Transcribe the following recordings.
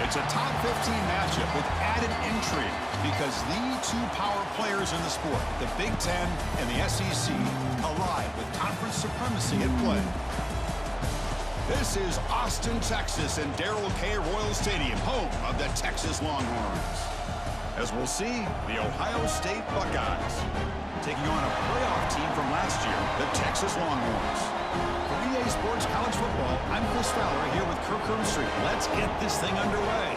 It's a top 15 matchup with added intrigue because the two power players in the sport, the Big Ten and the SEC, collide with conference supremacy at play. This is Austin, Texas, and Darrell K. Royal Stadium, home of the Texas Longhorns. As we'll see, the Ohio State Buckeyes taking on a playoff team from last year, the Texas Longhorns. For EA Sports College Football, I'm Chris Fowler here with Kirk Herbstreit. Let's get this thing underway.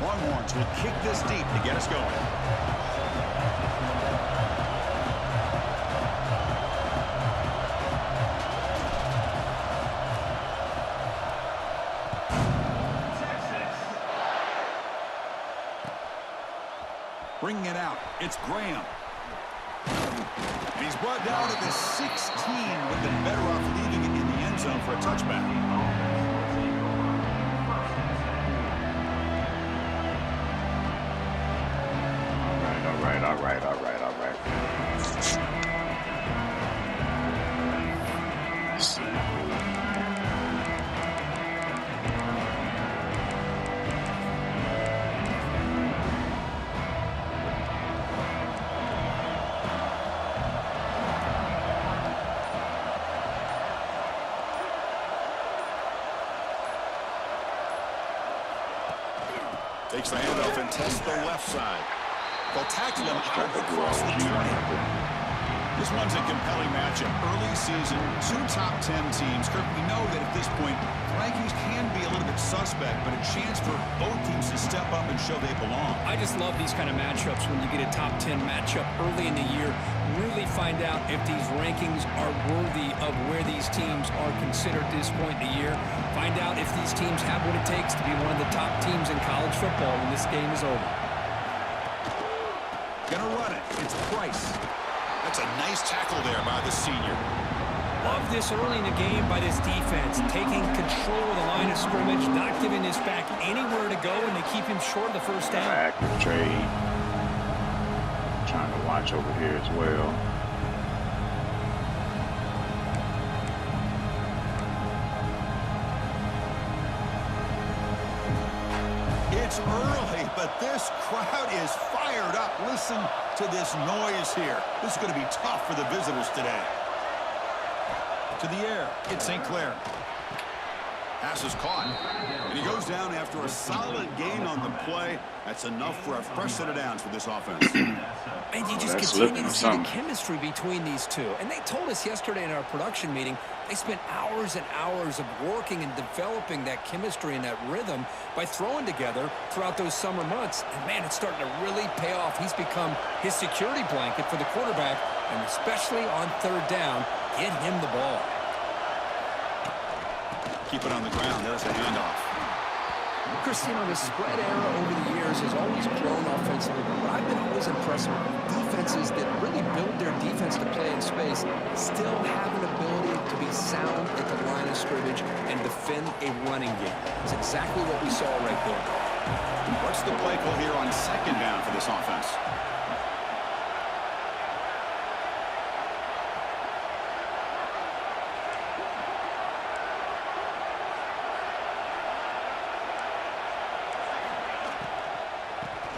Longhorns will kick this deep to get us going. Bringing it out, it's Graham. And he's brought down to the 16. Would have been better off leaving it in the end zone for a touchback. All right. Let's see. Takes the handoff and tests the left side. They'll tackle him out across the 20. This one's a compelling matchup. Early season, two top 10 teams. Kirk, we know that at this point, rankings can be a little bit suspect, but a chance for both teams to step up and show they belong. I just love these kind of matchups when you get a top 10 matchup early in the year. Really find out if these rankings are worthy of where these teams are considered at this point in the year. Find out if these teams have what it takes to be one of the top teams in college football when this game is over. Gonna run it. It's Price. That's a nice tackle there by the senior. Love this early in the game by this defense. Taking control of the line of scrimmage, not giving this back anywhere to go, and they keep him short of the first down. Active trade. Trying to watch over here as well. It's early, but this crowd is fired up. Listen to this noise here. This is going to be tough for the visitors today. To the air, it's St. Clair. Pass is caught, and he goes down after a solid gain on the play. That's enough for a fresh set of downs for this offense. And you just continue to see the chemistry between these two. And they told us yesterday in our production meeting, they spent hours and hours of working and developing that chemistry and that rhythm by throwing together throughout those summer months. And, man, it's starting to really pay off. He's become his security blanket for the quarterback, and especially on third down, get him the ball. Keep it on the ground. There's the handoff. Christine, the spread era over the years has always grown offensively, but I've been always impressed with defenses that really build their defense to play in space, still have an ability to be sound at the line of scrimmage and defend a running game. It's exactly what we saw right there. What's the play call here on second down for this offense?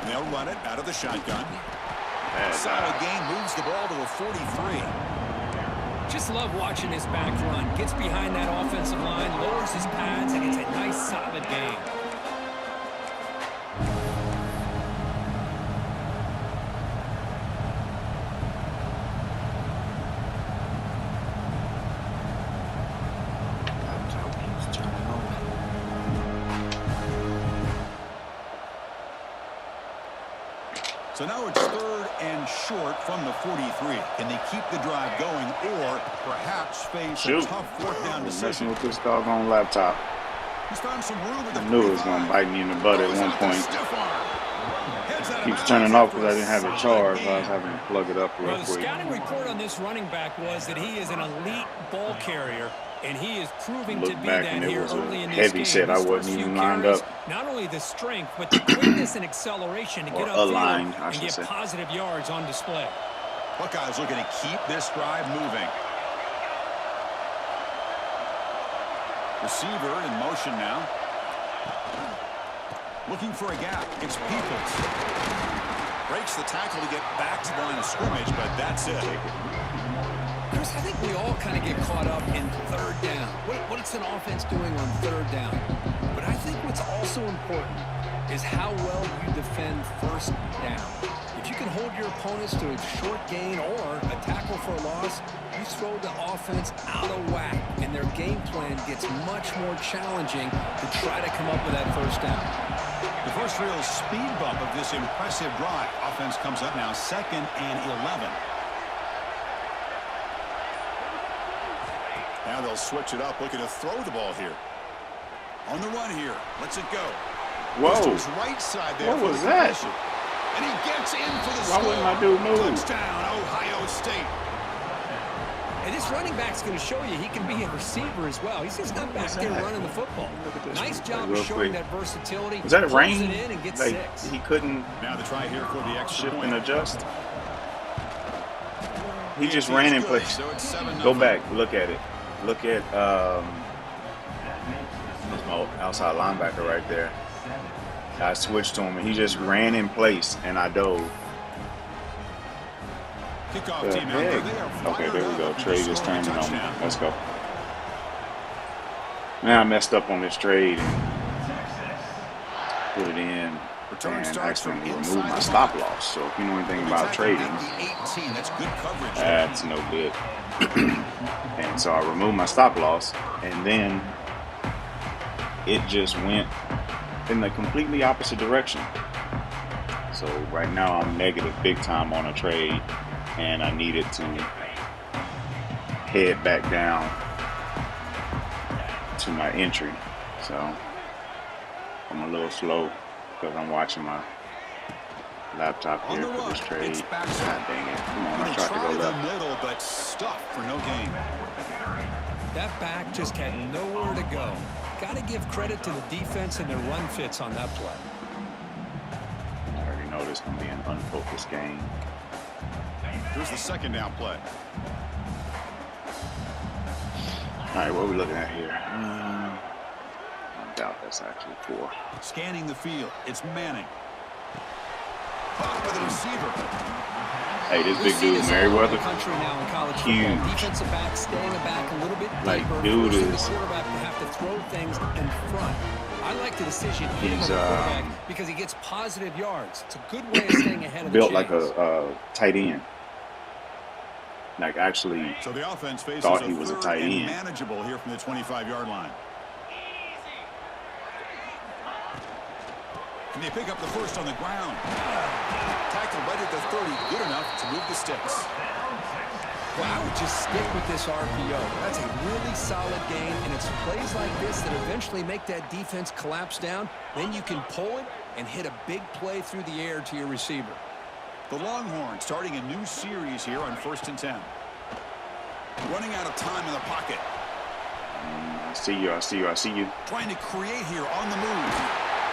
They'll run it out of the shotgun. Solid gain, moves the ball to a 43. Just love watching this back run. Gets behind that offensive line, lowers his pads, and it's a nice, solid gain. So now it's third and short from the 43. Can they keep the drive going or perhaps face a tough fourth down decision? Messing with this doggone laptop. He's found some room at the I knew it was going to bite me in the butt at one point. Keeps turning off because I didn't have it charged. I was having to plug it up real Well, the quick. scouting report on this running back was that he is an elite ball carrier, and he is proving to Look be back that and it here was a early in this heavy game. set. I His wasn't first even few lined carries, up. not only the strength, but the quickness and acceleration to get Or upfield aligned, I and should get say. positive yards on display. Buckeyes looking to keep this drive moving. Receiver in motion now. Looking for a gap. It's Peoples. Breaks the tackle to get back to the line of scrimmage, but that's it. Chris, I think we all kind of get caught up in third down. What's an offense doing on third down? But I think what's also important is how well you defend first down. If you can hold your opponents to a short gain or a tackle for a loss, you throw the offense out of whack, and their game plan gets much more challenging to try to come up with that first down. The first real speed bump of this impressive drive. Offense comes up now 2nd and 11. Now they'll switch it up, looking to throw the ball here. On the run here. Lets it go. Whoa. Goes to his right side there. What for was the that? completion. And he gets in for the Why score. wouldn't my dude move? Touchdown, Ohio State. And this running back's going to show you he can be a receiver as well. He's just not back there running the football. Nice job real of showing quick. that versatility. Was that a Pulls rain? it in and gets Like, 6. he couldn't Now the try here for the extra shift point. and adjust. He just ran in place. So it's 7-0. Go back. Look at it. Look at that's my outside linebacker right there. I switched to him, and he just ran in place, and I dove. Kickoff The team out there. They are heck? Okay, fired there we go. up to Trade score just a turned on me. touchdown. Let's go. Now I messed up on this trade and put it in Return and starts from accidentally inside removed my the stop pocket. loss. So if you know anything He'll be about tackled trading, at the 18. That's good coverage. that's no good. And so I removed my stop loss, and then it just went in the completely opposite direction. So right now I'm negative big time on a trade, and I needed to head back down to my entry. So I'm a little slow because I'm watching my laptop On here the for run, this trade. it's God backside. dang it. Come on, I Gonna tried to try go the left. middle, but stuffed for no gain. That back just had nowhere to go. Got to give credit to the defense and their run fits on that play. I already know this is going to be an unfocused game. Here's the second down play. All right, what are we looking at here? I doubt that's actually 4. Scanning the field. It's Manning. Caught by the receiver. Hey, this We big see dude, this all over Merriweather, the country now in college huge. football. Defensive back staying back a little bit Like, deeper, dude forcing the is- quarterback to have to throw things in front. I like the decision here He's, by the quarterback because he gets positive yards. It's a good way of staying ahead of the built like chains. a tight end. Like, actually, So the offense faces thought he was a third tight and end. manageable here from the 25-yard line. And they pick up the first on the ground. Tackle right at the 30, good enough to move the sticks. Well, I would just stick with this RPO. That's a really solid game, and it's plays like this that eventually make that defense collapse down. Then you can pull it and hit a big play through the air to your receiver. The Longhorns starting a new series here on 1st and 10. Running out of time in the pocket. I see you. Trying to create here on the move.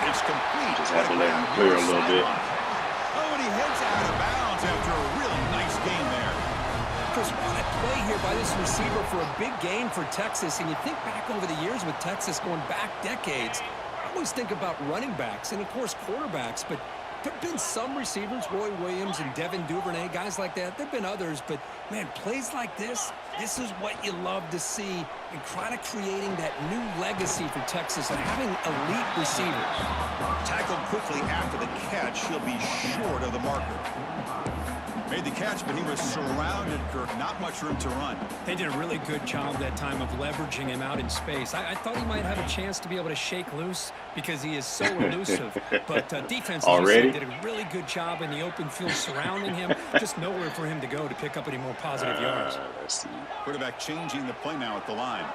It's complete. Just had to let him clear a little bit. Oh, and he heads out of bounds after a real nice gain there. Chris, what a play here by this receiver for a big gain for Texas. And you think back over the years with Texas going back decades, I always think about running backs and, of course, quarterbacks. But there have been some receivers, Roy Williams and Devin Duvernay, guys like that. There have been others. But, man, plays like this is what you love to see and kind of creating that new legacy for Texas and having elite receivers. Tackled quickly after the catch. He'll be short of the marker. Made the catch, but he was surrounded, Kirk. Not much room to run. They did a really good job that time of leveraging him out in space. I thought he might have a chance to be able to shake loose because he is so elusive. But defense, as you Already? said, did a really good job in the open field surrounding him. Just nowhere for him to go to pick up any more positive yards. Let's see. Quarterback changing the play now at the line.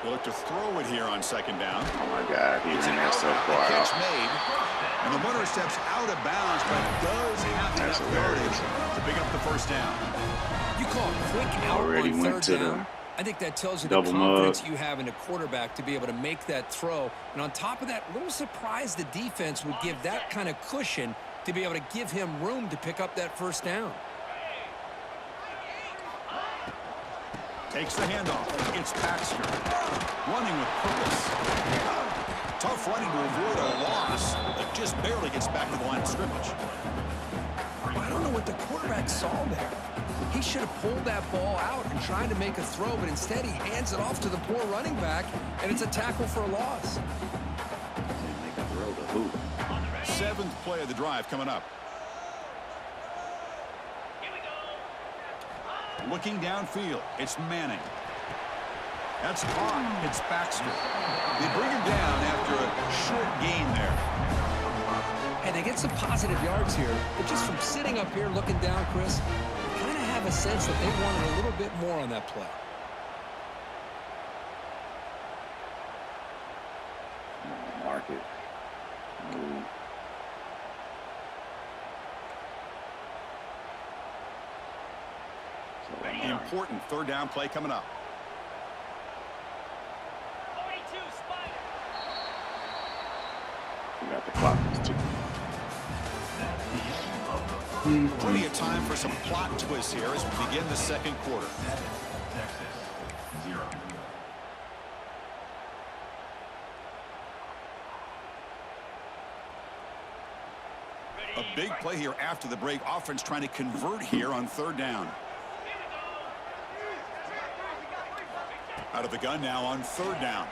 They look to throw it here on second down. Oh my God, he It's an ran that so far catch out. made. And the runner steps out of bounds, but does have enough yardage to pick up the first down. You call it quick out Already on went third to down. I think that tells you the double confidence mug. you have in a quarterback to be able to make that throw. And on top of that, a little surprised the defense would give that kind of cushion to be able to give him room to pick up that first down. Takes the handoff. It's Baxter. Running with purpose. Tough running to avoid a loss, but just barely gets back to the line of scrimmage. I don't know what the quarterback saw there. He should have pulled that ball out and tried to make a throw, but instead he hands it off to the poor running back, and it's a tackle for a loss. Seventh play of the drive coming up. Looking downfield, it's Manning. That's caught. It's Baxter. They bring him down after a short gain there. And they get some positive yards here, but just from sitting up here looking down, Chris, I kind of have a sense that they wanted a little bit more on that play. Mark it. Move. Important third down play coming up. We got the clock too. Plenty of time for some plot twists here as we begin the second quarter. A big play here after the break. Offense trying to convert here on third down. Out of the gun now on third down.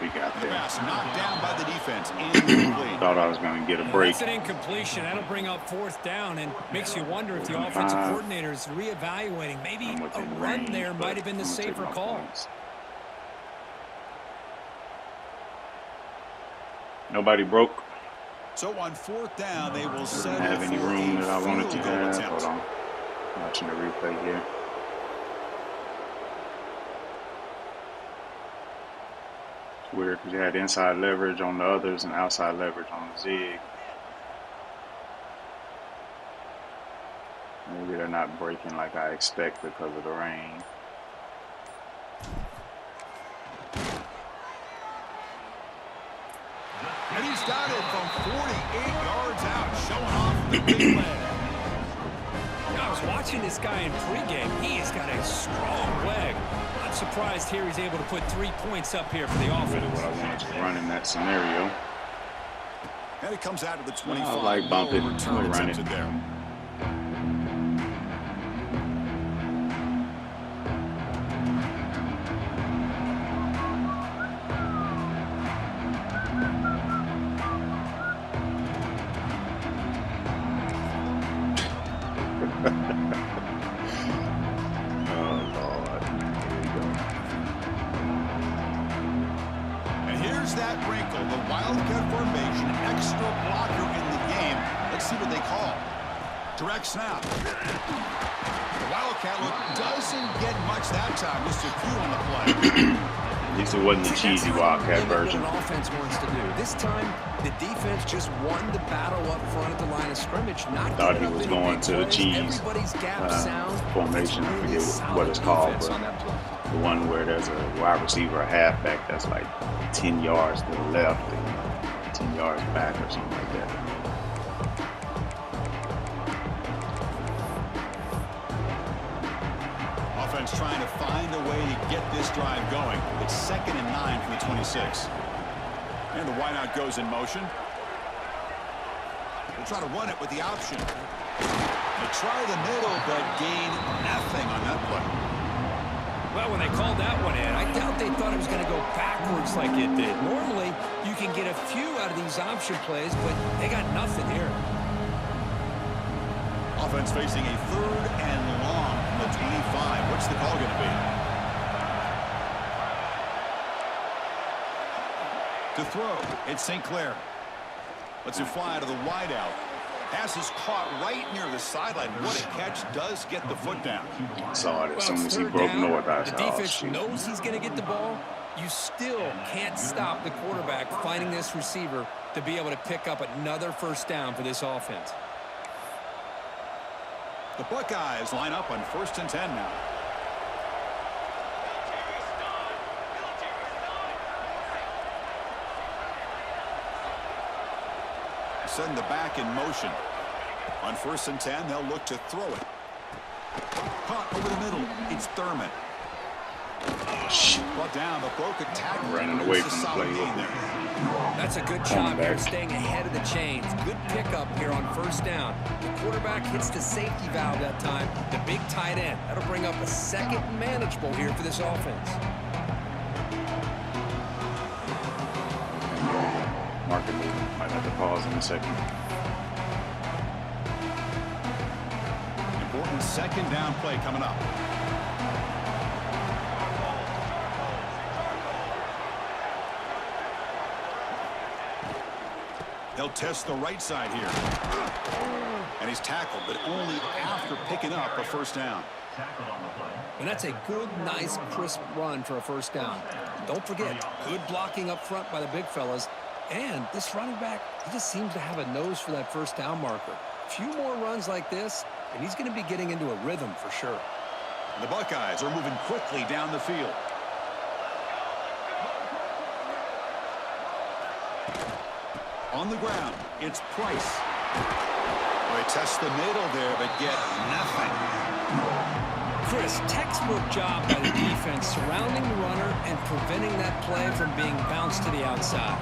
We got The there. pass knocked down by the defense. Incomplete. Thought I was going to get a break. That's an incompletion. That'll bring up fourth down and makes you wonder if the offensive coordinator is reevaluating. Maybe a run there might have been the safer call. Nobody broke. So on fourth down, they will settle Didn't have any for room a that I wanted to field goal have. attempt. Hold on. Watching the replay here. It's weird because you had inside leverage on the others and outside leverage on the zig. Maybe they're not breaking like I expect because of the rain. And he's got it from 48 yards out, showing off the big leg. I was watching this guy in pregame. He has got a strong leg. I'm surprised here he's able to put 3 points up here for the Really offense. what I wanted to run in that scenario. And it comes out of the 25. I like bumping. Return We'll run it. attempted there. And here's that wrinkle, the Wildcat formation, extra blocker in the game. Let's see what they call. Direct snap. The Wildcat look doesn't get much that time. Just a few on the play. At least it wasn't the cheesy Wildcat version. What an offense wants to do. This time, the defense just won the battle up front at the line of scrimmage. Not Thought he giving up was any going big to the plays. cheese Everybody's gap sound. formation. I Really forget what it's solid called, defense but on that play. the one where there's a wide receiver, a halfback that's like 10 yards to the left and 10 yards back or something like that. Offense trying to find a way to get this drive going. It's 2nd and 9 from the 26. And the wideout goes in motion. They'll try to run it with the option. They try the middle, but gain nothing on that play. Well, when they called that one in, I doubt they thought it was going to go backwards like it did. Normally, you can get a few out of these option plays, but they got nothing here. Offense facing a 3rd and long from the 25. What's the call going to be? To throw, it's St. Clair. Lets it fly to the wideout. Pass is caught right near the sideline. What a catch. Does get the foot down. Saw it as soon as he third broke down. North. I The said, defense oh, knows he's going to get the ball. You still can't stop the quarterback finding this receiver to be able to pick up another first down for this offense. The Buckeyes line up on 1st and 10 now. Send the back in motion. On 1st and 10, they'll look to throw it. Caught over the middle. It's Thurman. Brought down, but broke a tackle. Running away from the play. There. That's a good job here, staying ahead of the chains. Good pickup here on 1st down. The quarterback hits the safety valve that time. The big tight end. That'll bring up a second manageable here for this offense. Market movement. Might have to pause in a second. Important 2nd down play coming up. They'll test the right side here. And he's tackled, but only after picking up a 1st down. And that's a good, nice, crisp run for a 1st down. Don't forget, good blocking up front by the big fellas. And this running back, he just seems to have a nose for that 1st down marker. A few more runs like this, and he's going to be getting into a rhythm for sure. The Buckeyes are moving quickly down the field. On the ground, it's Price. They test the middle there, but get nothing. Chris, textbook job by the defense surrounding the runner and preventing that play from being bounced to the outside.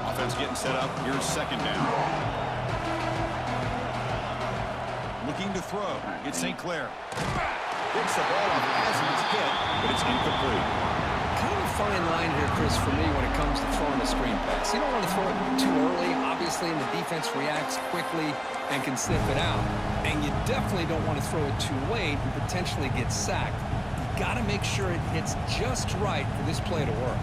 Offense getting set up. Here's 2nd down. Looking to throw. It's St. Clair. Picks the ball up as it's hit, but it's incomplete. Kind of a fine line here, Chris, for me when it comes to throwing a screen pass. You don't want to throw it too early, obviously, and the defense reacts quickly and can sniff it out. And you definitely don't want to throw it too late and potentially get sacked. You got to make sure it hits just right for this play to work.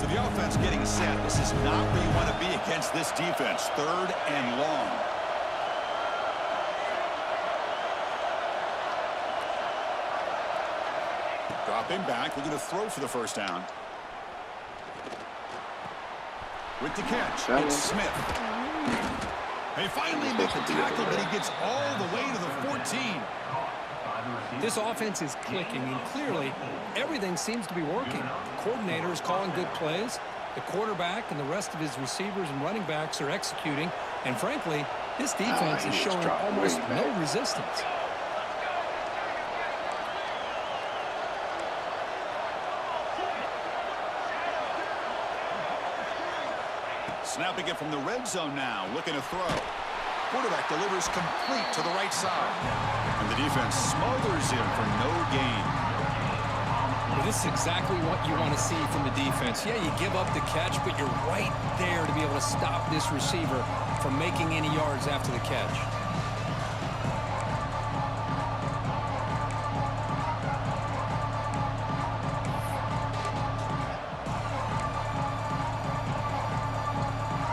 So the offense getting set. This is not where you want to be against this defense. 3rd and long. Dropping back, looking to throw for the 1st down. With the catch, it's Smith. They finally make the tackle, but he gets all the way to the 14. This offense is clicking, and clearly everything seems to be working. The coordinator is calling good plays. The quarterback and the rest of his receivers and running backs are executing. And frankly, this defense is showing almost no resistance. Snapping it from the red zone now, looking to throw. Quarterback delivers complete to the right side. And the defense smothers him for no gain. Well, this is exactly what you want to see from the defense. Yeah, you give up the catch, but you're right there to be able to stop this receiver from making any yards after the catch.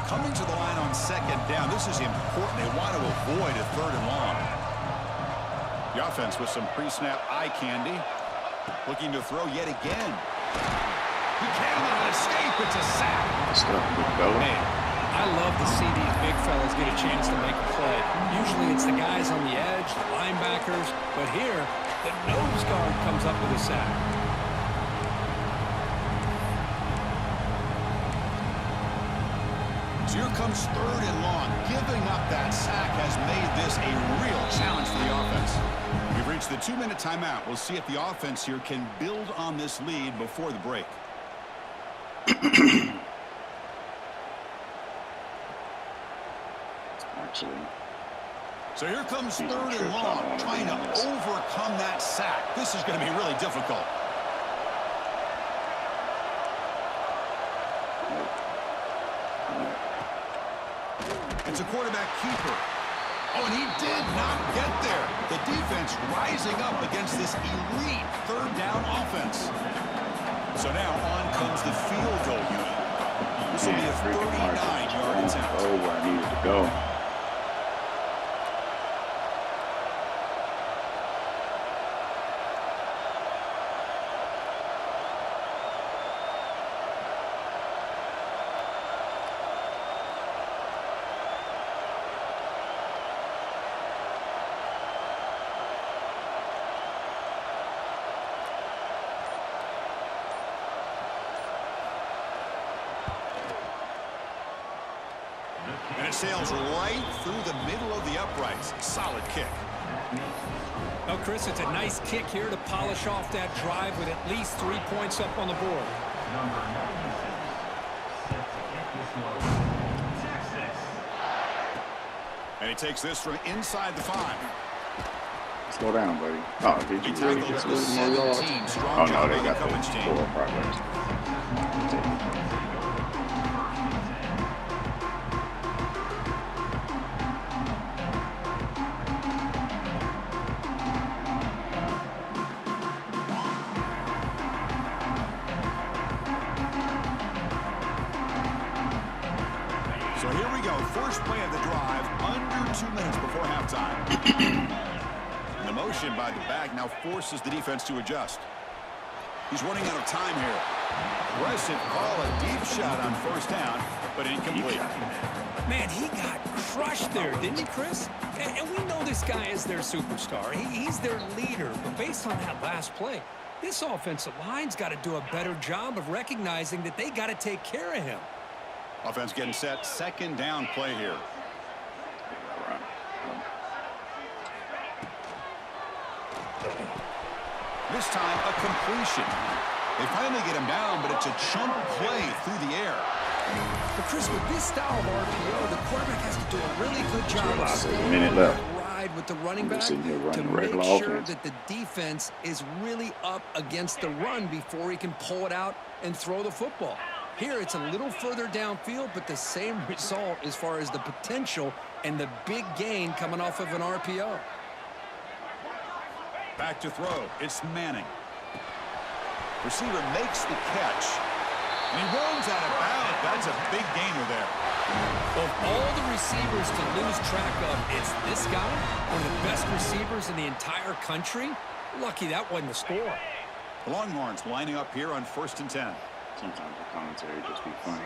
Coming to the line on 2nd down. This is important. They want to avoid a 3rd and long. The offense with some pre-snap eye candy. Looking to throw yet again. He cannot escape. It's a sack. Man, I love to see these big fellas get a chance to make a play. Usually it's the guys on the edge, the linebackers. But here, the nose guard comes up with a sack. So here comes 3rd and long. Giving up that sack has made this a real challenge for the offense. We've reached the 2-minute timeout. We'll see if the offense here can build on this lead before the break. So here comes 3rd and long, trying to overcome that sack. This is going to be really difficult. It's a quarterback keeper. Oh, and he did not get there. The defense rising up against this elite 3rd down offense. So now on comes the field goal unit. This will be a 39-yard attempt. Oh, where I needed to go. And it sails right through the middle of the uprights. Solid kick. Well, Chris, it's a nice kick here to polish off that drive with at least 3 points up on the board. And he takes this from inside the 5. Slow down, buddy. Oh, did you really just lose more yards? Oh, no, they got the forward progress. So here we go. First play of the drive, under 2 minutes before halftime. And the motion by the back now forces the defense to adjust. He's running out of time here. Aggressive call, a deep shot on first down, but incomplete. Man, he got crushed there, didn't he, Chris? And we know this guy is their superstar. He's their leader. But based on that last play, this offensive line's got to do a better job of recognizing that they got to take care of him. Offense getting set. Second down play here. This time a completion. They finally get him down, but it's a chunk play through the air. But Chris, with this style of RPO, the quarterback has to do a really good job of staying a minute on left. that ride with the running back Sitting here to running make regular sure offense. that the defense is really up against the run before he can pull it out and throw the football. Here, it's a little further downfield, but the same result as far as the potential and the big gain coming off of an RPO. Back to throw. It's Manning. Receiver makes the catch. And he runs out of bounds. That's a big gainer there. Of all the receivers to lose track of, it's this guy, one of the best receivers in the entire country. Lucky that wasn't the score. The Longhorns lining up here on 1st and 10. Sometimes the commentary just be funny.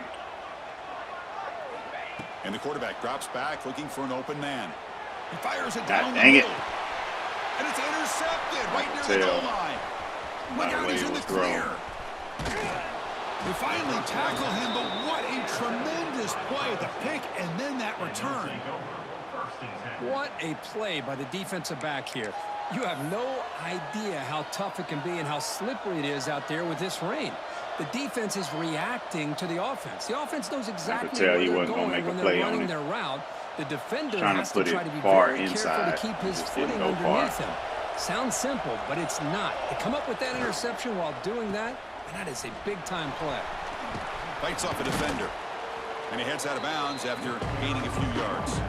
And the quarterback drops back looking for an open man. He fires it God down the dang it. middle. And it's intercepted right near the goal line. Look out, he's in the clear. They finally tackle him, but what a tremendous play. The pick and then that return. What a play by the defensive back here. You have no idea how tough it can be and how slippery it is out there with this rain. The defense is reacting to the offense. The offense knows exactly where they're going when they're running their route. The defender has to try to be very careful to keep his footing underneath him. Sounds simple, but it's not. To come up with that interception while doing that, that is a big-time play. Fights off a defender. And he heads out of bounds after gaining a few yards.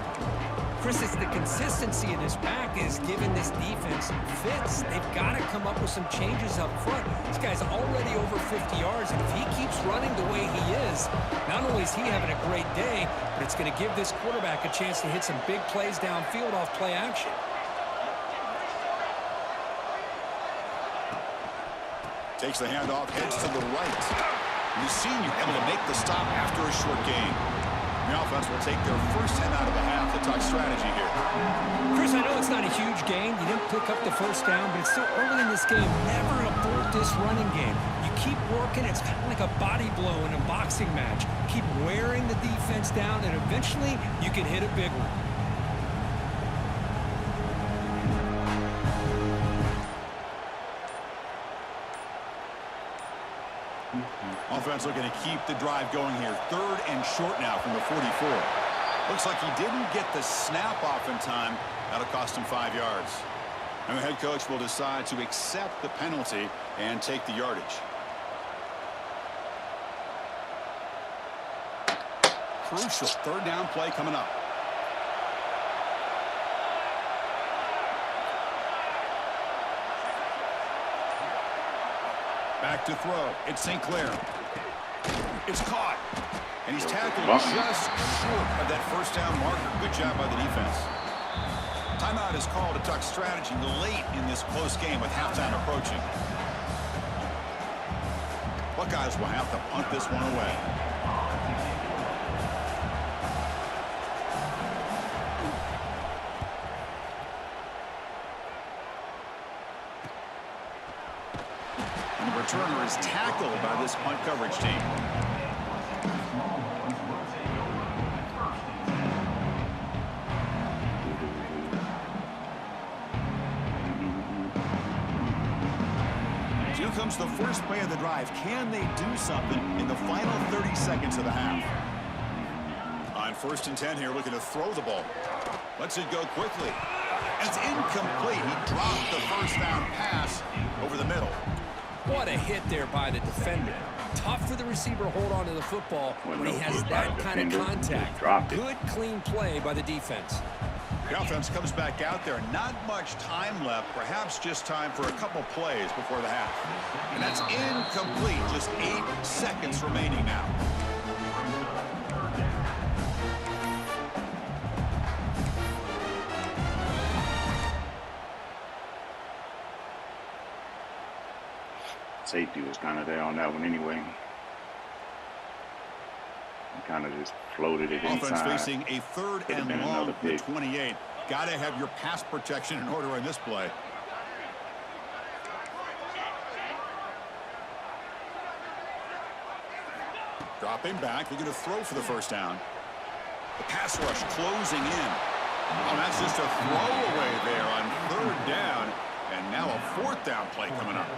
Chris, it's the consistency of this back is giving this defense fits. They've got to come up with some changes up front. This guy's already over 50 yards, and if he keeps running the way he is, not only is he having a great day, but it's going to give this quarterback a chance to hit some big plays downfield off play action. Takes the handoff, heads to the right. And the senior able to make the stop after a short gain. The offense will take their first 10 out of the half to talk strategy here. Chris, I know it's not a huge gain. You didn't pick up the first down, but it's still early in this game. Never abort this running game. You keep working. It's kind of like a body blow in a boxing match. Keep wearing the defense down, and eventually you can hit a big one. Offense looking to keep the drive going here. 3rd and short now from the 44. Looks like he didn't get the snap off in time. That'll cost him 5 yards. And the head coach will decide to accept the penalty and take the yardage. Crucial 3rd down play coming up. Back Back to throw. It's St. Clair. It's caught. And he's tackled just short of that first down marker. Good job by the defense. Timeout is called to talk strategy late in this close game with halftime approaching. Buckeyes will have to punt this one away. And the returner is tackled by this punt coverage team. Here comes the first play of the drive. Can they do something in the final 30 seconds of the half? On 1st and 10 here, looking to throw the ball. Lets it go quickly. It's incomplete. He dropped the first down pass over the middle. What a hit there by the defender. Tough for the receiver to hold on to the football when he has that kind of contact. Good, clean play by the defense. The offense comes back out there. Not much time left. Perhaps just time for a couple plays before the half. And that's incomplete. Just 8 seconds remaining now. Safety was kind of there on that one anyway. He kind of just floated it inside. Offense facing a 3rd and long from 28. Got to have your pass protection in order in this play. Dropping back, looking to throw for the first down. The pass rush closing in. Oh, that's just a throwaway there on 3rd down. And now a 4th down play coming up.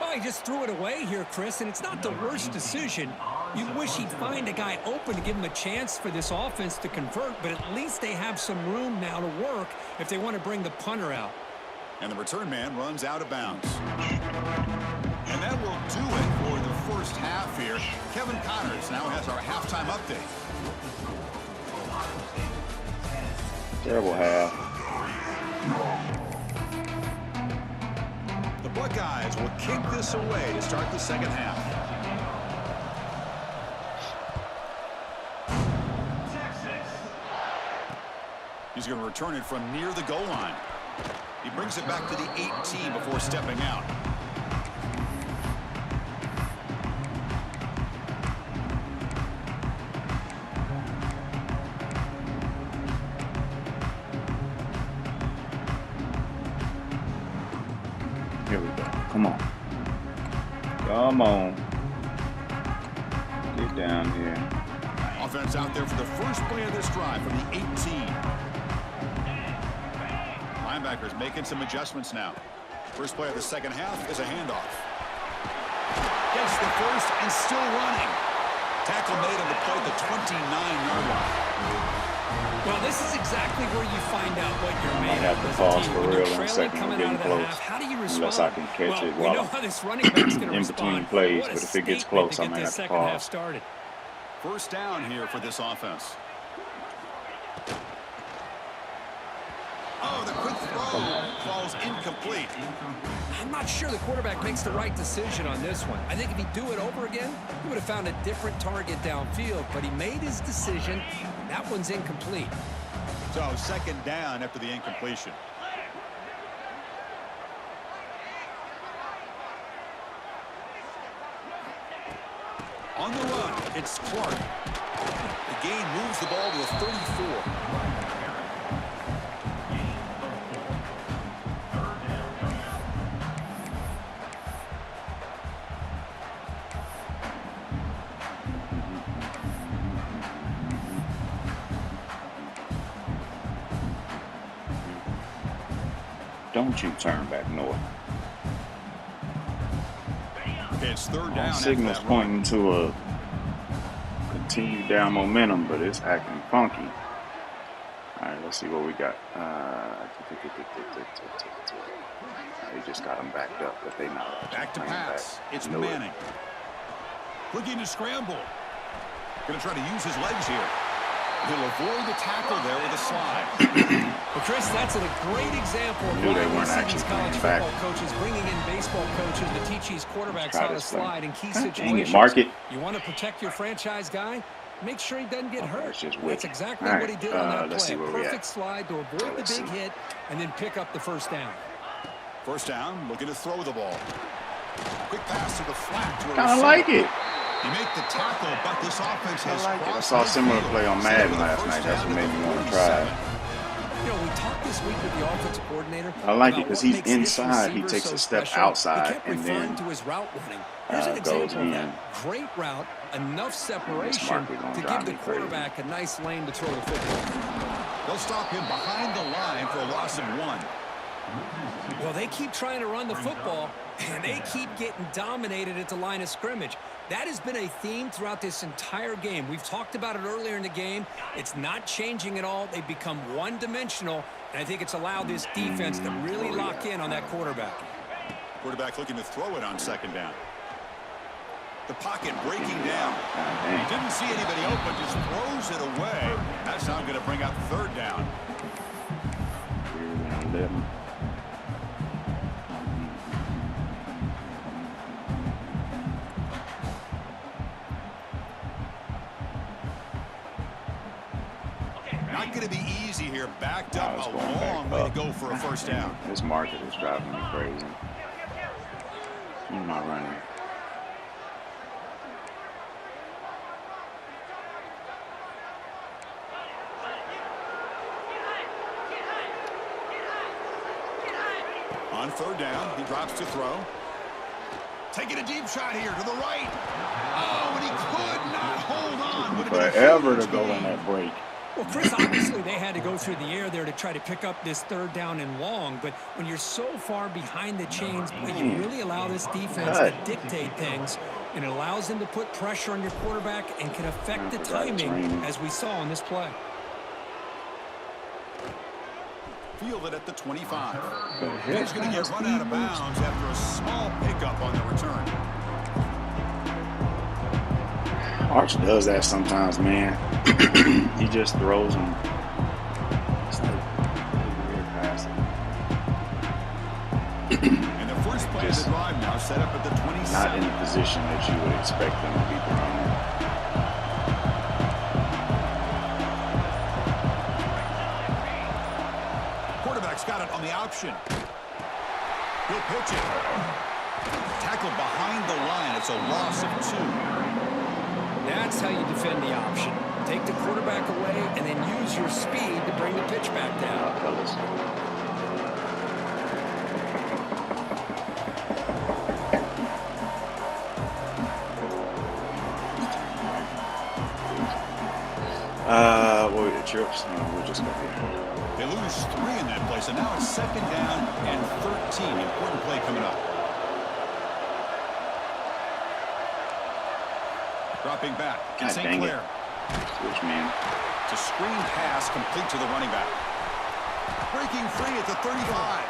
Well, he just threw it away here, Chris, and it's not the worst decision. You wish he'd find a guy open to give him a chance for this offense to convert, but at least they have some room now to work if they want to bring the punter out. And the return man runs out of bounds. And that will do it for the first half here. Kevin Connors now has our halftime update. Terrible half. The Buckeyes will kick this away to start the second half. He's going to return it from near the goal line. He brings it back to the 18 before stepping out. Here we go. Come on. Come on. Get down here. Offense out there for the first play of this drive from the 18. Linebackers making some adjustments now. First play of the second half is a handoff. Gets the first and still running. Tackle made on the play at the 29-yard line. Well, this is exactly where you find out what you're made I of. have to pause for real in a Trailing second. coming Getting out of the close. half, how do you respond? Unless I can catch it we while know how this running back's going to in respond. between plays, What a but if it gets statement close, to I get may this have to second half pause. started. First down here for this offense. Oh, the quick throw falls incomplete. I'm not sure the quarterback makes the right decision on this one. I think if he'd do it over again, he would have found a different target downfield, but he made his decision. That one's incomplete. So second down after the incompletion. On the run, it's Clark. The gain moves the ball to a 34. Don't you turn back north. It's third down. Signal's pointing to a continued down momentum, but it's acting funky. All right, let's see what we got. They just got them backed up, but they not. Back to pass. It's Manning. Looking to scramble. Going to try to use his legs here. He'll avoid the tackle there with a slide. Well, Chris, that's a great example of Knew they why we weren't see actually these college playing football coaches bringing in baseball coaches to teach these quarterbacks how to slide in key situations. Dang it, mark it. You want to protect your franchise guy? Make sure he doesn't get hurt. That's That's exactly what he did on that play. Perfect slide to avoid the big hit and then pick up the first down. First down, looking to throw the ball. Quick pass to the flat. Kind of like it. You make the tackle, but this offense has I saw a similar play on Madden last night. That's what made me want to try it. You know, we talked this week with the offensive coordinator. I like it because he's inside. He takes a step outside and then to his route running. Here's an example of that. in. Great route, enough separation to give the quarterback a nice lane to throw the football. They'll stop him behind the line for a loss of 1. Well, they keep trying to run the football, and they keep getting dominated at the line of scrimmage. That has been a theme throughout this entire game. We've talked about it earlier in the game. It's not changing at all. They've become one-dimensional, and I think it's allowed this defense to really lock in on that quarterback. Quarterback looking to throw it on second down. The pocket breaking down. Didn't see anybody open, just throws it away. That's now going to bring up third down. Not going to be easy here. Backed up a long way to go for a first down. This market is driving me crazy. I'm not running. On third down, he drops to throw. Taking a deep shot here to the right. Oh, and he could not hold on. Forever to go on that break. Well, Chris, obviously they had to go through the air there to try to pick up this third down and long, but when you're so far behind the chains, you really allow this defense to dictate things, and it allows them to put pressure on your quarterback and can affect the timing, as we saw in this play. Fielded at the 25. He's going to get run out of bounds after a small pickup on the return. Arch does that sometimes, man. He just throws them. It's like weird passing. And the first play of the drive now set up at the 27. Not in the position that you would expect them to be throwing. Quarterback's got it on the option. He'll pitch it. Tackled behind the line. It's a loss of 2. That's how you defend the option. Take the quarterback away and then use your speed to bring the pitch back down. What were the trips? No, we're just going to be. They lose 3 in that place, and now it's second down and 13. Important play coming up. Dropping back. It's St. Clair. Switch, man. It's a screen pass complete to the running back. Breaking free at the 35.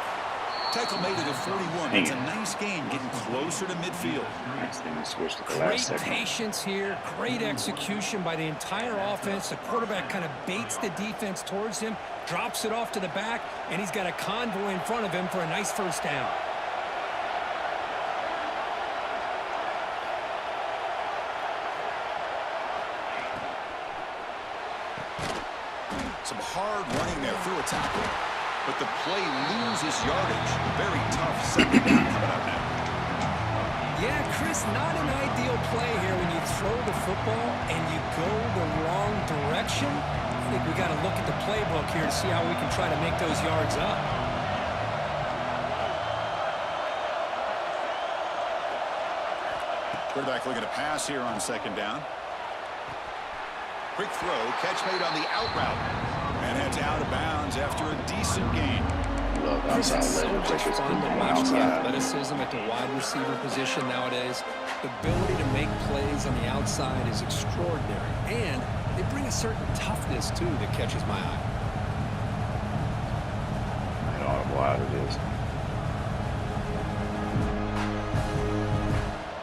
Tackle made it at 41. It's a nice gain, getting closer to midfield. Nice thing to switch to the last second. Great patience here. Great execution by the entire offense. The quarterback kind of baits the defense towards him, drops it off to the back, and he's got a convoy in front of him for a nice first down. Some hard running there through a tackle, but the play loses yardage. Very tough second down coming up now. Yeah, Chris, not an ideal play here when you throw the football and you go the wrong direction. I think we got to look at the playbook here to see how we can try to make those yards up. Quarterback looking to pass here on second down. Quick throw, catch made on the out route. And heads out of bounds after a decent gain. Look, outside leverage. It's fun to watch the athleticism at the wide receiver position nowadays. The ability to make plays on the outside is extraordinary. And they bring a certain toughness, too, that catches my eye. An audible out of this.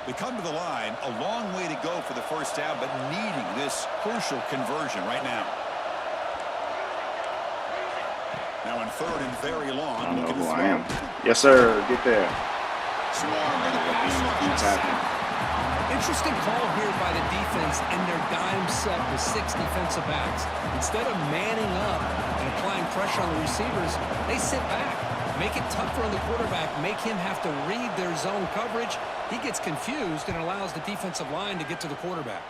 They come to the line, a long way to go for the first down, but needing this crucial conversion right now. Now in third and very long. I don't know who I am. Yes, sir. Get there. Interesting call here by the defense in their dime set with 6 defensive backs. Instead of manning up and applying pressure on the receivers, they sit back. Make it tougher on the quarterback. Make him have to read their zone coverage. He gets confused and allows the defensive line to get to the quarterback.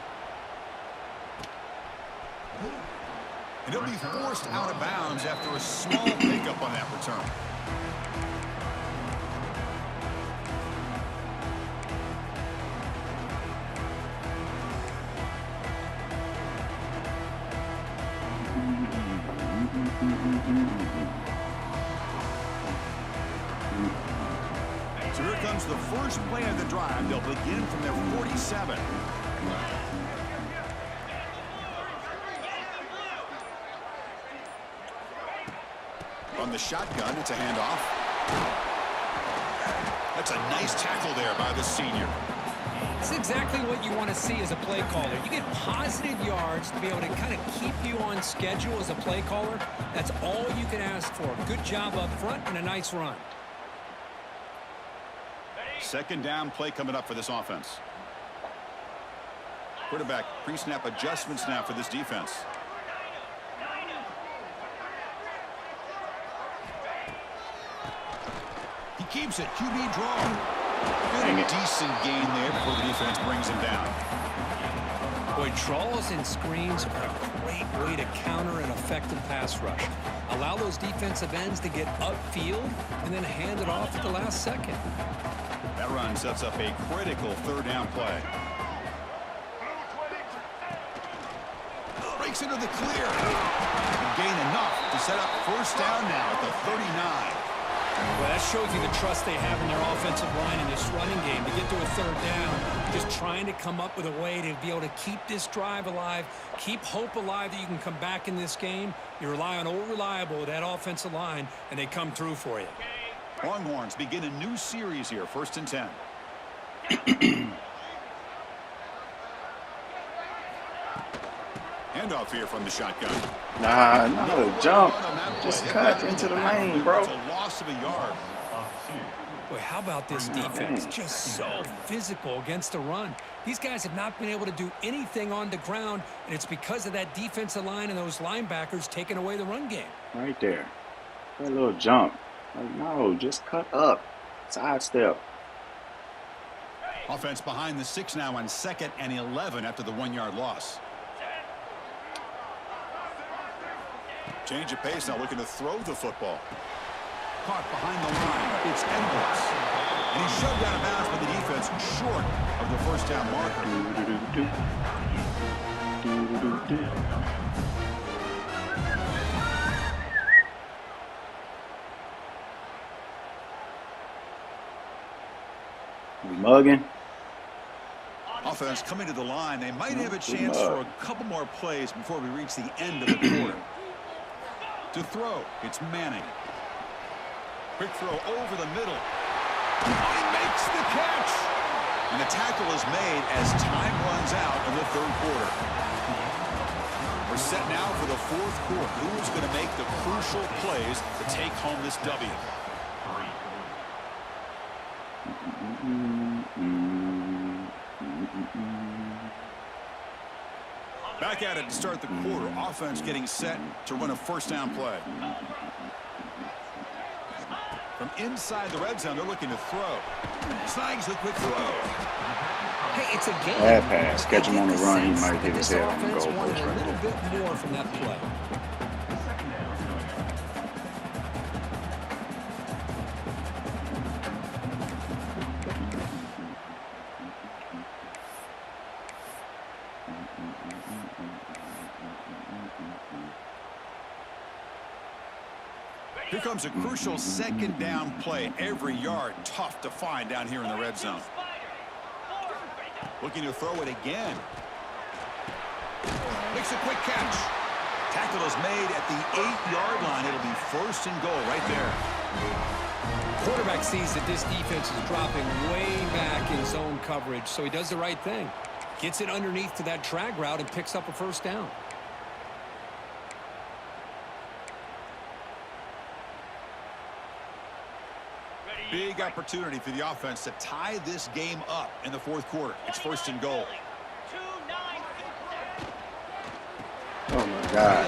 And he'll be forced out of bounds after a small pickup on that return. So here comes the first play of the drive. They'll begin from their 47. On the shotgun, it's a handoff. That's a nice tackle there by the senior. It's exactly what you want to see as a play caller. You get positive yards to be able to kind of keep you on schedule as a play caller. That's all you can ask for. Good job up front and a nice run. Second down play coming up for this offense. Quarterback pre-snap adjustments now for this defense. He keeps it. QB draw. Good decent gain there before the defense brings him down. Boy, draws and screens are a great way to counter an effective pass rush. Allow those defensive ends to get upfield and then hand it off at the last second. That run sets up a critical third down play. Breaks into the clear. Gain enough to set up first down now at the 39. Well, that shows you the trust they have in their offensive line in this running game to get to a third down. Just trying to come up with a way to be able to keep this drive alive, keep hope alive that you can come back in this game. You rely on old reliable with that offensive line, and they come through for you. Longhorns begin a new series here, 1st and 10. Handoff here from the shotgun. Nah, no, jump. Just cut into the lane, bro. It's a loss of a yard. Boy, how about this defense? Just so physical against the run. These guys have not been able to do anything on the ground, and it's because of that defensive line and those linebackers taking away the run game. Right there. That little jump. Like, no, just cut up. Sidestep. Offense behind the 6 now on 2nd and 11 after the 1-yard loss. Change of pace now, looking to throw the football. Caught behind the line. It's Edwards. And he's shoved out of bounds by the defense short of the first down marker. Mugging. Offense coming to the line. They might have a chance for a couple more plays before we reach the end of the quarter. To throw, it's Manning. Quick throw over the middle. Oh, he makes the catch. And the tackle is made as time runs out in the 3rd quarter. We're set now for the 4th quarter. Who is going to make the crucial plays to take home this W? Back at it to start the quarter. Offense getting set to run a first down play. From inside the red zone, they're looking to throw. Snags the quick throw. Hey, it's a game. Bad pass. Catch him on the run. He might hit his head on the goal post a right little there. bit more from that play. Here comes a crucial 2nd down play. Every yard tough to find down here in the red zone. Looking to throw it again. Makes a quick catch. Tackle is made at the 8-yard line. It'll be 1st and goal right there. Quarterback sees that this defense is dropping way back in zone coverage, so he does the right thing. Gets it underneath to that drag route and picks up a first down. Big opportunity for the offense to tie this game up in the fourth quarter. It's 1st and goal. Oh my God!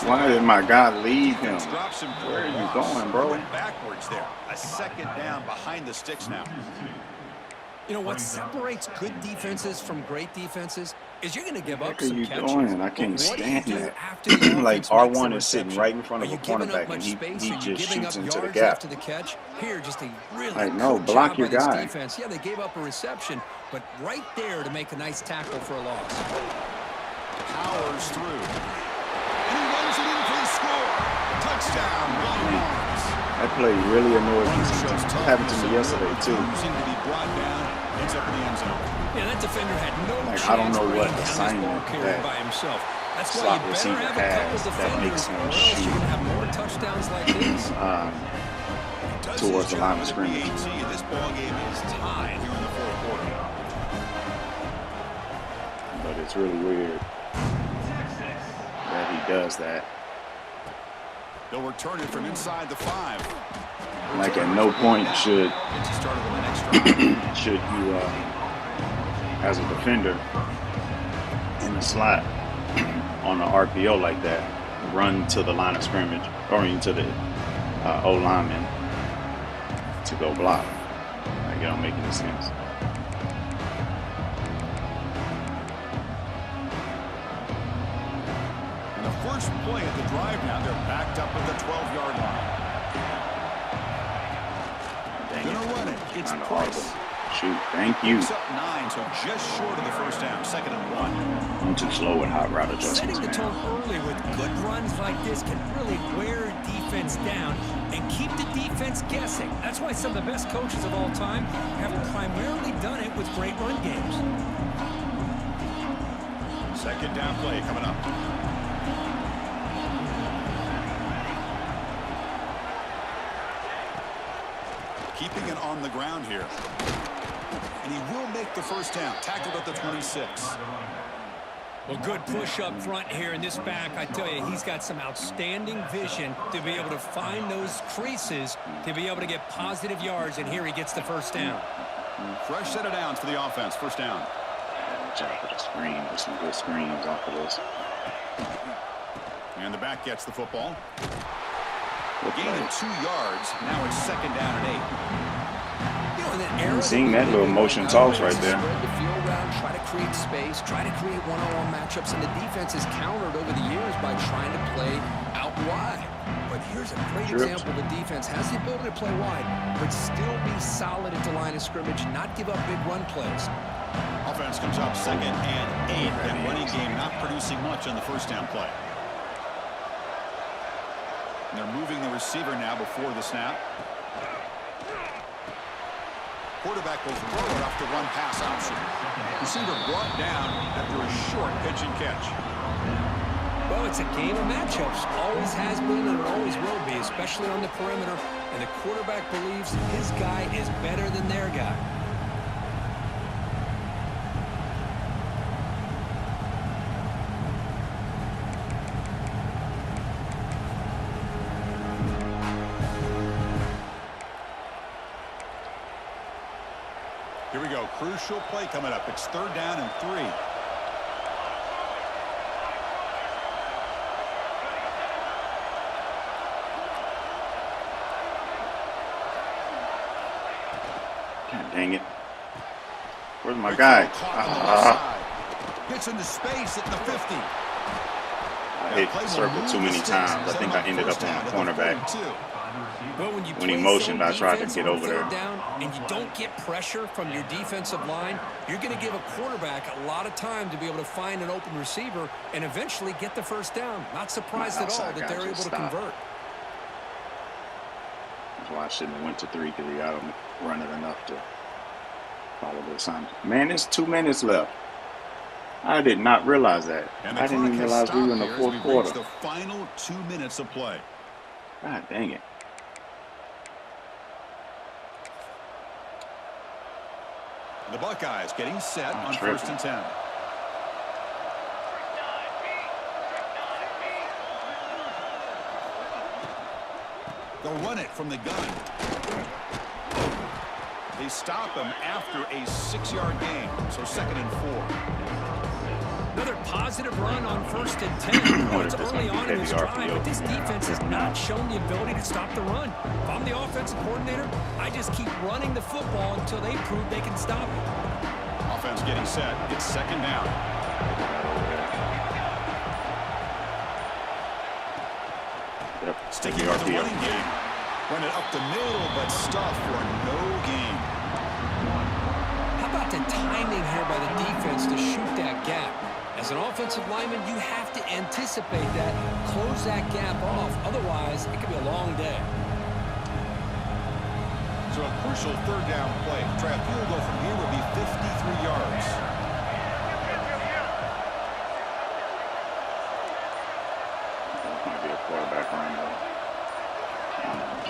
Why did my guy leave him? Where are you going, bro? Backwards there. A 2nd down behind the sticks now. You know what separates good defenses from great defenses is you're going to give up What are some you catches. doing? I can't stand that. Like Like R1 is sitting right in front of a cornerback, and he just shoots into the gap. After the catch. Here, just a really Like, no, good block job your by this guy. defense. Yeah, they gave up a reception, but right there to make a nice tackle for a loss. Powers through. And he runs it in for the score. Touchdown, William Lawrence. That play really annoyed me sometimes. It happened to me yesterday, too. Refusing to be brought down. Ends up in the end zone. Yeah, that defender had no chance. I don't know what bringing down this assignment ball carrier that by himself. That's why slot you better receiver have a couple has that defenders, makes him or else shoot. you're going to have more touchdowns like this. Towards the line of scrimmage. This ball game is tied here in the fourth quarter. But it's really weird that he does that. They'll return it from inside the 5. Like at no point should you, as a defender in the slot on an RPO like that, run to the line of scrimmage or into the O lineman to go block. Like, it don't make any sense. And the first play at the drive now, they're backed up at the 12-yard line. Gonna run it. It's Price. Shoot, thank you. Picks up 9, so just short of the first down. 2nd and 1. I'm too slow with hot route adjustments. Setting the tone early with good runs like this can really wear a defense down and keep the defense guessing. That's why some of the best coaches of all time have primarily done it with great run games. 2nd down play coming up. Keeping it on the ground here. And he will make the first down. Tackled at the 26. Well, good push up front here in this back. I tell you, he's got some outstanding vision to be able to find those creases, to be able to get positive yards, and here he gets the first down. Fresh set of downs for the offense. First down. Watch out for the screen. There's some good screens off of this. And the back gets the football. Gain of 2 yards. Now it's 2nd down and 8. Seeing that little motion toss right there. Spread the field around, try to create space, try to create one-on-one matchups, and the defense has countered over the years by trying to play out wide. But here's a great example. The defense has the ability to play wide, but still be solid at the line of scrimmage, not give up big run plays. Offense comes up 2nd and 8. That running game not producing much on the first down play. And they're moving the receiver now before the snap. Quarterback goes forward off the run pass option. Receiver brought down after a short pitch and catch. Well, it's a game of matchups. Always has been and it always will be, especially on the perimeter. And the quarterback believes his guy is better than their guy. Here we go. Crucial play coming up. It's 3rd down and 3. God dang it. Where's my guy? Gets into space at the 50. I hit circle too many times. I think I ended up on a cornerback. Well, when he motioned, I tried to get over there. Down and you don't get pressure from your defensive line, you're going to give a quarterback a lot of time to be able to find an open receiver and eventually get the first down. Not surprised at all that they're able to convert. That's why I shouldn't have went to 3, because he got him running enough to follow the assignment. Man, there's 2 minutes left. I did not realize that. I didn't even realize we were in the fourth quarter. The final 2 minutes of play. God dang it. The Buckeyes getting set on 1st and 10. They'll run it from the gun. They stop him after a 6-yard gain, so 2nd and 4. Another positive run on 1st and 10. It's early on in this drive, but this defense has not shown the ability to stop the run. If I'm the offensive coordinator, I just keep running the football until they prove they can stop it. Offense getting set. It's 2nd down. Sticking with the running game. Run it up the middle, but stuff for no gain. How about the timing here by the defense to shoot that gap? As an offensive lineman, you have to anticipate that, close that gap off. Otherwise, it could be a long day. So a crucial 3rd down play. Try a field goal from here would be 53 yards. That might be a quarterback run, though.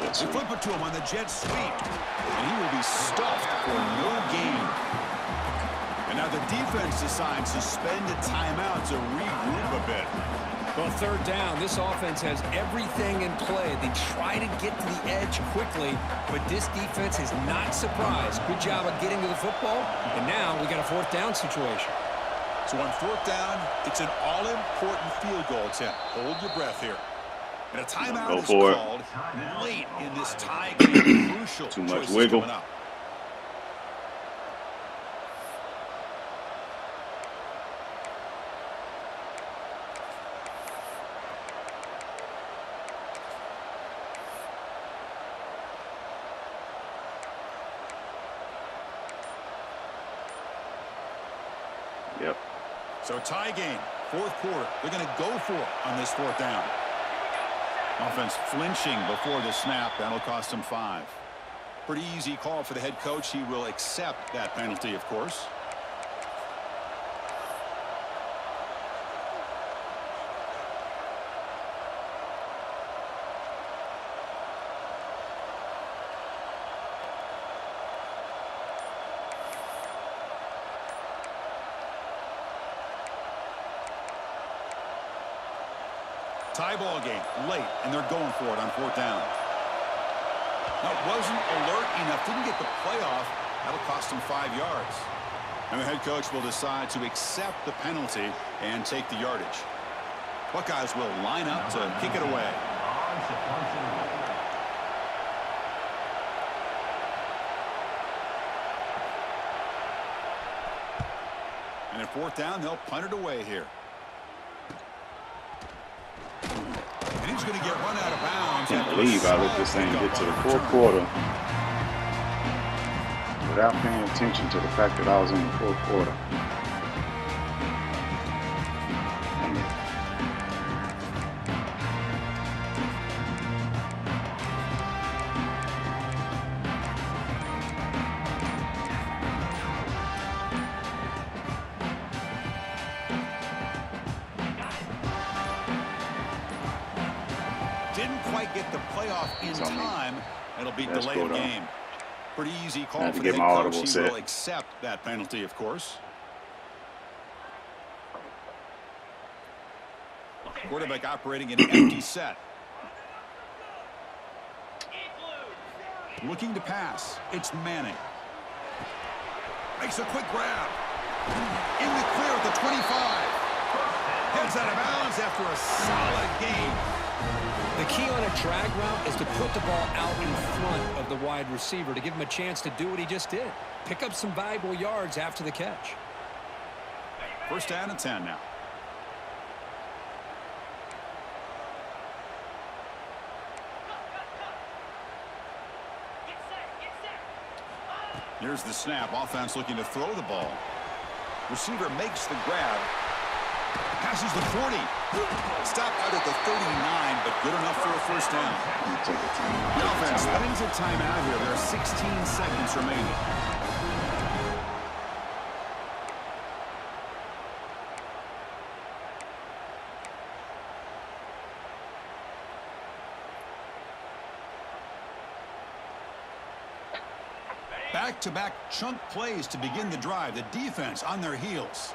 They flip it to him on the jet sweep, and he will be stuffed for no gain. And now the defense decides to spend a timeout to regroup a bit. Well, 3rd down, this offense has everything in play. They try to get to the edge quickly, but this defense is not surprised. Good job of getting to the football, and now we got a 4th down situation. So on 4th down, it's an all-important field goal attempt. Hold your breath here. And a timeout is called late in this tie game. Crucial. Too much wiggle. Up. Yep. So tie game, 4th quarter. They're going to go for it on this 4th down. Offense flinching before the snap. That'll cost him 5. Pretty easy call for the head coach. He will accept that penalty, of course. Tie ball game late, and they're going for it on 4th down. Now, wasn't alert enough, didn't get the playoff. That'll cost him 5 yards. And the head coach will decide to accept the penalty and take the yardage. Buckeyes will line up to kick it away. And at 4th down, they'll punt it away here. And he's going to get run out of bounds. I can't believe I let this thing get to the 4th quarter without paying attention to the fact that I was in the 4th quarter. Didn't quite get the playoff in time. It'll be delay of game. Pretty easy call for the head coach. He will accept that penalty, of course. Quarterback operating in an empty set. Looking to pass. It's Manning. Makes a quick grab. In the clear at the 25. Heads out of bounds after a solid gain. The key on a drag route is to put the ball out in front of the wide receiver to give him a chance to do what he just did. Pick up some valuable yards after the catch. 1st down and 10 now. Here's the snap. Offense looking to throw the ball. Receiver makes the grab. Passes the 40. Stop out at the 39, but good enough for a 1st down. The offense spends a timeout here. There are 16 seconds remaining. Back-to-back chunk plays to begin the drive. The defense on their heels.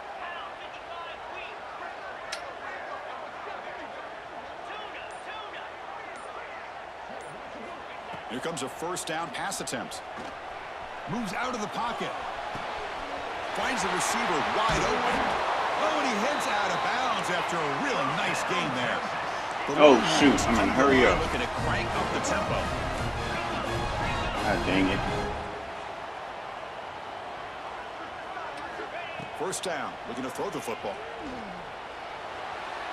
Here comes a 1st down pass attempt. Moves out of the pocket. Finds the receiver wide open. Oh, and he heads out of bounds after a really nice gain there. Oh, shoot. I mean, hurry up. Looking to crank up the tempo. God dang it. First down, looking to throw the football.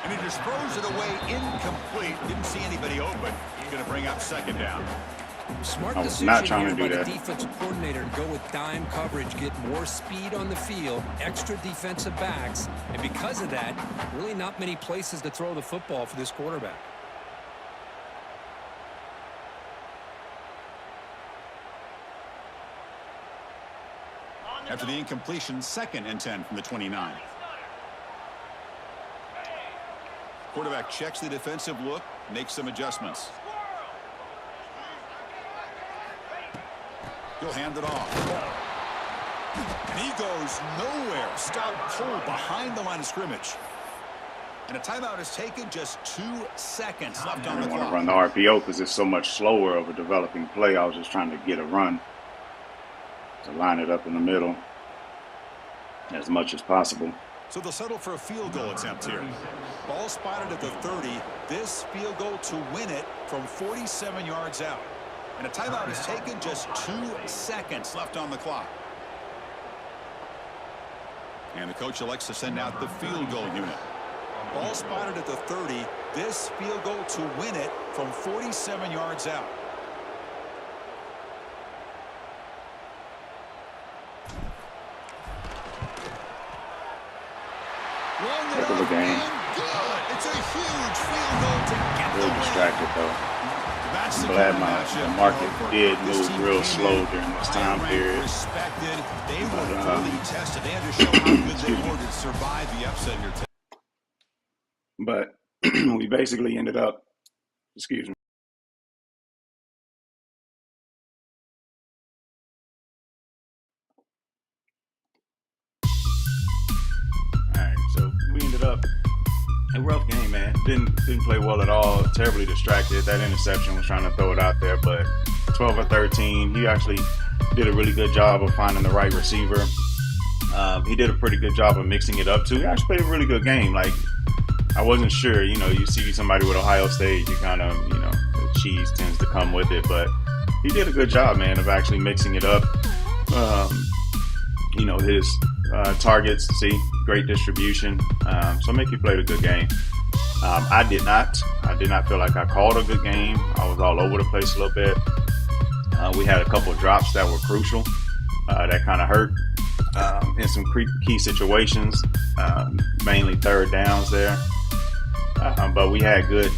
And he just throws it away incomplete. Didn't see anybody open. He's going to bring up second down. Smart I was decision not trying here to do by that. the defensive coordinator to go with dime coverage, get more speed on the field, extra defensive backs, and because of that, really not many places to throw the football for this quarterback. After the incompletion, 2nd and 10 from the 29. Quarterback checks the defensive look, makes some adjustments. He'll hand it off. And he goes nowhere. Stop pulled behind the line of scrimmage. And a timeout is taken, just 2 seconds left on the clock. I want to run the RPO because it's so much slower of a developing play. I was just trying to get a run to line it up in the middle as much as possible. So they'll settle for a field goal attempt here. Ball spotted at the 30. This field goal to win it from 47 yards out. And a timeout is taken, just 2 seconds left on the clock. And the coach elects to send out the field goal unit. Ball spotted at the 30. This field goal to win it from 47 yards out. Heck of a game. It's a huge field goal to get the Real win. distracted though. I'm glad the market did move real slow during this time period. Respected. They were fully tested. They had to show how good they were to survive the upset here. But we basically ended up, excuse me. Alright, so we ended up a rough game, man. Didn't play well at all. Terribly distracted. That interception was trying to throw it out there, but 12 or 13. He actually did a really good job of finding the right receiver. He did a pretty good job of mixing it up too. He actually played a really good game. Like, I wasn't sure, you see somebody with Ohio State, you kind of, the cheese tends to come with it, but he did a good job, man, of actually mixing it up. His targets, great distribution. So Mickey played a good game. I did not feel like I called a good game. I was all over the place a little bit. We had a couple of drops that were crucial. That kind of hurt in some key situations, mainly third downs there. But we had good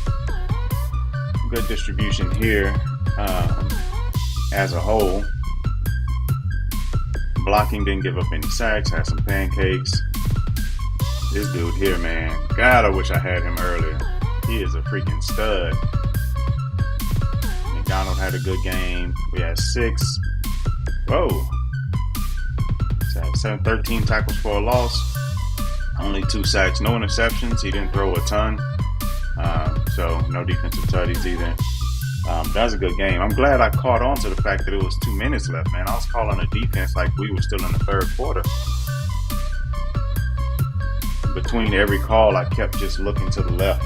distribution here as a whole. Blocking didn't give up any sacks, had some pancakes. This dude here, man, God, I wish I had him earlier. He is a freaking stud. McDonald had a good game. We had 6. Whoa. 13 tackles for a loss. Only 2 sacks, no interceptions. He didn't throw a ton. So no defensive tutties either. That's a good game. I'm glad I caught on to the fact that it was 2 minutes left, man. I was calling a defense like we were still in the third quarter. Between every call, I kept just looking to the left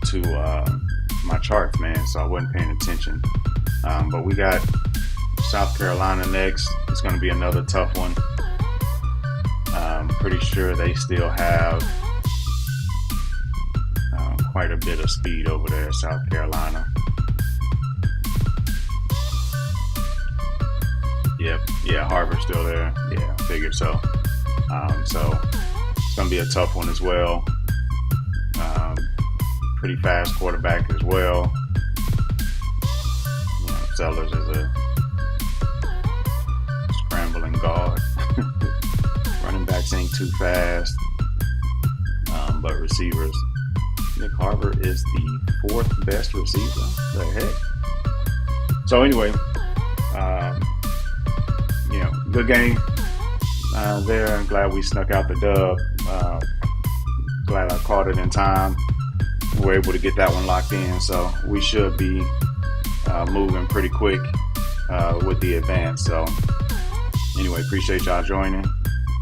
to my charts, man, so I wasn't paying attention. But we got South Carolina next. It's going to be another tough one. Pretty sure they still have quite a bit of speed over there, South Carolina. Yep, yeah, Harvard's still there. Yeah, I figured so. So it's going to be a tough one as well. Pretty fast quarterback as well. Sellers is a scrambling guard. Running backs ain't too fast. But receivers. Nick Harvard is the 4th best receiver. The heck? So anyway, good game there. I'm glad we snuck out the dub. Glad I caught it in time. We were able to get that one locked in. So we should be moving pretty quick with the advance. So anyway, appreciate y'all joining.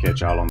Catch y'all on